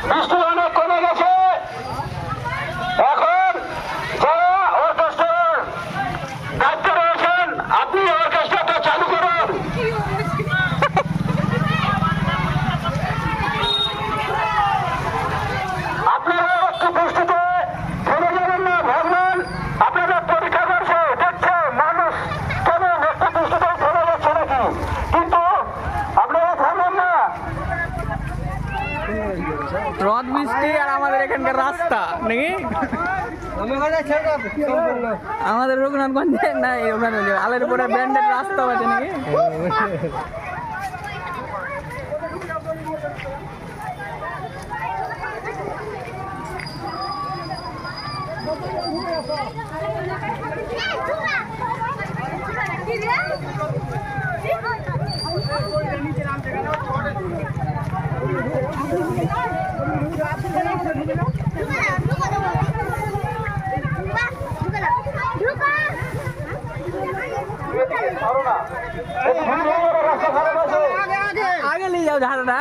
বৃষ্টি অনেক কমে গেছে। এখন যারা অর্কেস্ট্রার দায়িত্বে রয়েছেন আপনি অর্কেস্ট্রাটা চালু করুন। আপনারা একটু বৃষ্টিতে থেমে যাবেন না, ভগবান আপনাদের পরীক্ষা করছে, দেখছে মানুষ কেমন একটু বৃষ্টিতে থেমে যাচ্ছে নাকি, কিন্তু আপনারা থামবেন না। রদ বৃষ্টি আর আমাদের এখানকার রাস্তা নাকি আমাদের রঘুনাথগঞ্জে না ওখানে আলেরপুরে ব্র্যান্ডের রাস্তা আছে নাকি आगे ले जाओ झाड़ना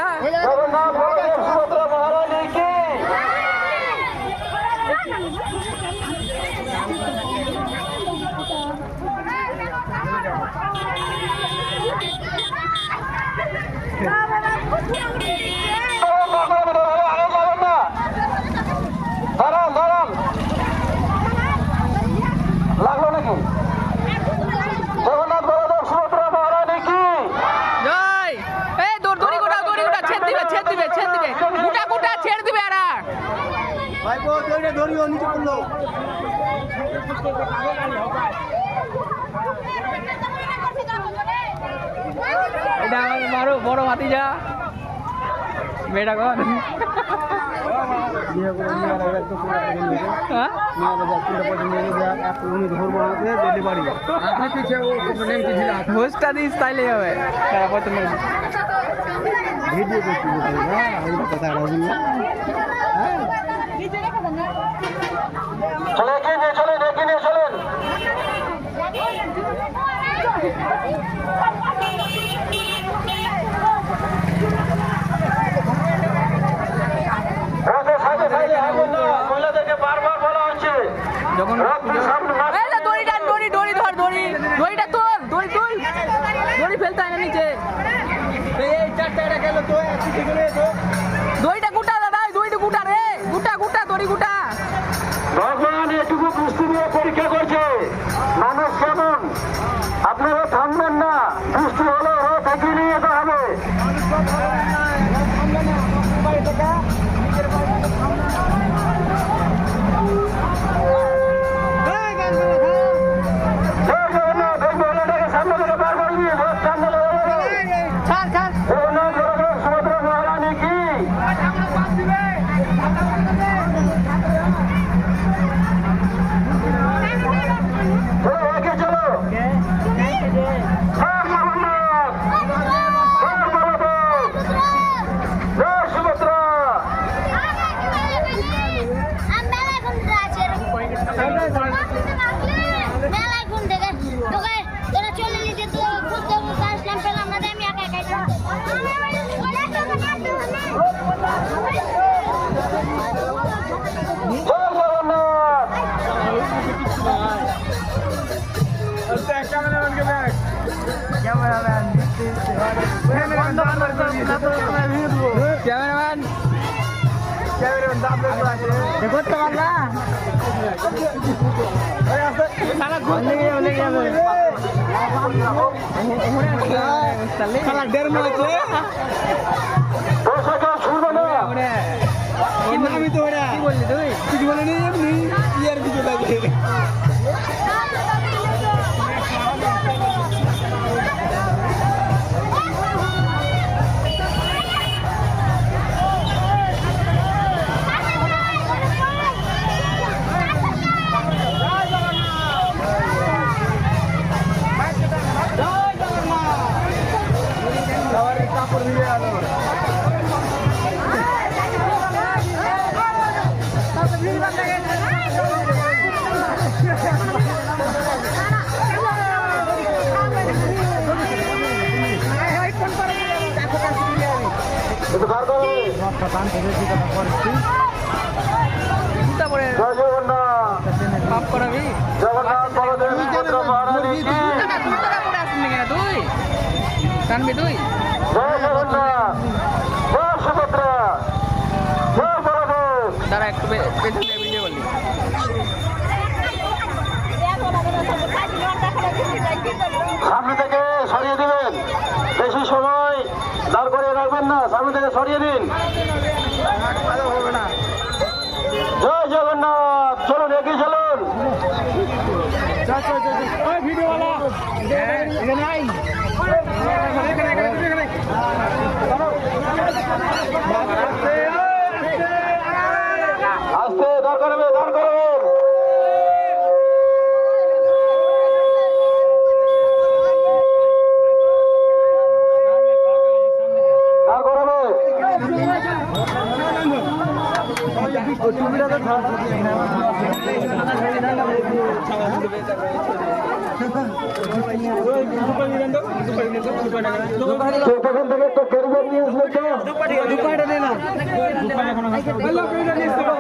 লাগলো নাকি জগন্নাথ বলদেব সুভদ্রা মহারানী কি জয় এই দড়ি গোটা ছেড়ে দিবে গোটা ছেড়ে দিবে এরা ভাইপো দড়িটা ধরিও নিচে পড়লো এটা আমার বড় ভাতিজা বেটা কন হোস্টটা দিস তাইলে হবে ভিডিও করছি কথা চলে এগিয়ে চলেন মহিলাদেরকে বারবার বলা হচ্ছে যখন দড়িটা তোল দড়ি ফেলতে হয় না নিচে দড়িটা গুটা দাদা দড়িটা গুটা রে গুটা দড়ি গুটা ভগবান এটুকু বৃষ্টি নিয়ে পরীক্ষা করছে মানুষ কেমন, আপনারা থামবেন না, বৃষ্টি হলে রথ এগিয়ে নিয়ে যেতে হবে। সামনে থেকে বার করে দিয়ে সামনে সুভদ্রা মহারানী কি চলো সুভদ্রা ক্যামেরাম্যান করতে পারলা দেড় মাস আমি তো কি বললি তুই কিছু বলে নি এমনি ইয়ার কিছু লাগে কাপড় দিয়ে আলো একটু ধার করবে। জুতা পরে জয় জগন্নাথ। পাপ করাবি জগন্নাথ বলদেব সুভদ্রা মহারানী কি জুতা পরে আসবি কেন তুই টানবি তুই জয় জগন্নাথ। জয় সুভদ্রা। জয় বলদেব। তারা একটু পেছন দিয়ে ভিডিও করলি সামনে থেকে সরিয়ে দিবেন, বেশি সময় দাঁড় করিয়ে রাখবেন না, সামনে থেকে সরিয়ে দিন। জয় জগন্নাথ। চলুন এগিয়ে চলুন। আস্তে দাঁড় করবে, দাঁড় করবে। দাঁড় করাবে। সেখান থেকে একটা ক্যারিয়ার নিয়ে আসলে তো